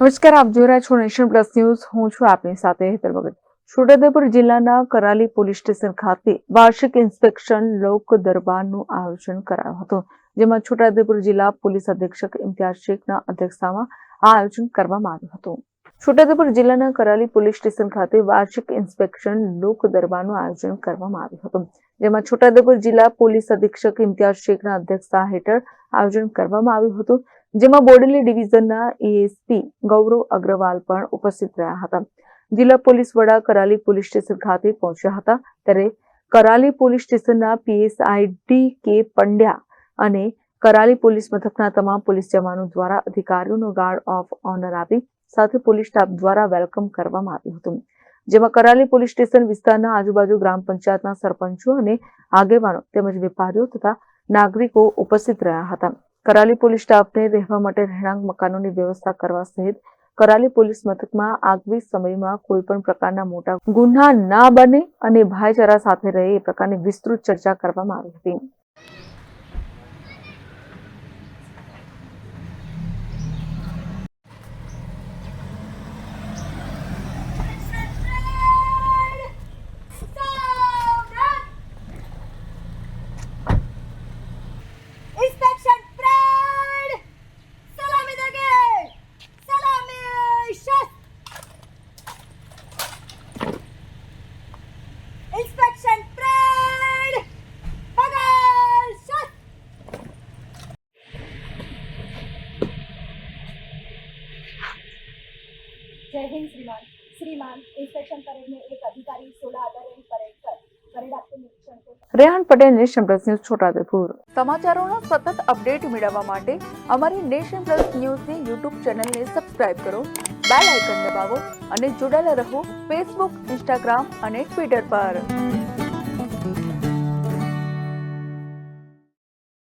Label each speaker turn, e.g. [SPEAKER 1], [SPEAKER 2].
[SPEAKER 1] નમસ્કાર, આપ જોઈ રહ્યા છો નેશન પ્લસ ન્યૂઝ. હું છું આપની સાથે હેતલ ભગત. છોટાઉદેપુર જિલ્લાના કરાલી પોલીસ સ્ટેશન ખાતે વાર્ષિક ઇન્સ્પેક્શન લોક દરબારનું આયોજન કરાયું હતું, જેમાં છોટાઉદેપુર જિલ્લા પોલીસ અધિક્ષક ઇમ્તિયાઝ શેખના અધ્યક્ષતામાં આ આયોજન કરવામાં આવ્યું હતું. છોટાઉદેપુર જિલ્લાના કરાલી પોલીસ સ્ટેશન ખાતે વાર્ષિક ઇન્સ્પેક્શન લોક દરબારનું આયોજન કરવામાં આવ્યું હતું, જેમાં છોટાઉદેપુર જિલ્લા પોલીસ અધિક્ષક ઇમ્તિયાઝ શેખના અધ્યક્ષતા હેઠળ આયોજન કરવામાં આવ્યું હતું, જેમાં બોડેલી ડિવિઝનના એએસપી ગૌરવ અગ્રવાલ પણ ઉપસ્થિત રહ્યા હતા. જિલ્લા પોલીસ વડા કરાલી પોલીસ સ્ટેશન ખાતે પહોંચ્યા હતા, ત્યારે કરાલી પોલીસ સ્ટેશનના પીએસઆઈ ડી.કે. પંડ્યા અને કરાલી પોલીસ મથકના તમામ પોલીસ જવાનો દ્વારા અધિકારીઓનો ગાર્ડ ઓફ ઓનર આપી સાથે પોલીસ સ્ટાફ દ્વારા વેલકમ કરવામાં આવ્યું હતું, જેમાં કરાલી પોલીસ સ્ટેશન વિસ્તારના આજુબાજુ ગ્રામ પંચાયતના સરપંચો અને આગેવાનો તેમજ વેપારીઓ તથા નાગરિકો ઉપસ્થિત રહ્યા હતા. કરાલી પોલીસ સ્ટાફને રહેવા માટે રહેણાંક મકાનોની વ્યવસ્થા કરવા સહિત કરાલી પોલીસ મથકમાં આગામી સમયમાં કોઈ પણ પ્રકારના મોટા ગુના ના બને અને ભાઈચારા સાથે રહે એ પ્રકારની વિસ્તૃત ચર્ચા કરવામાં આવી હતી.
[SPEAKER 2] जय हिंद श्रीमान इंस्पेक्शन परेड में एक अधिकारी 16 अदर परेड कर परेड आपके निरीक्षण को
[SPEAKER 1] Rehan Patel, nation plus news, Chhota Udaipur. સમાચારોના સતત અપડેટ મેળવવા માટે અમારી નેશન પ્લસ ન્યૂઝની યુટ્યુબ ચેનલને સબસ્ક્રાઇબ કરો, બેલ આઇકન દબાવો અને જોડાયેલા રહો ફેસબુક, ઇન્સ્ટાગ્રામ અને ટ્વિટર પર.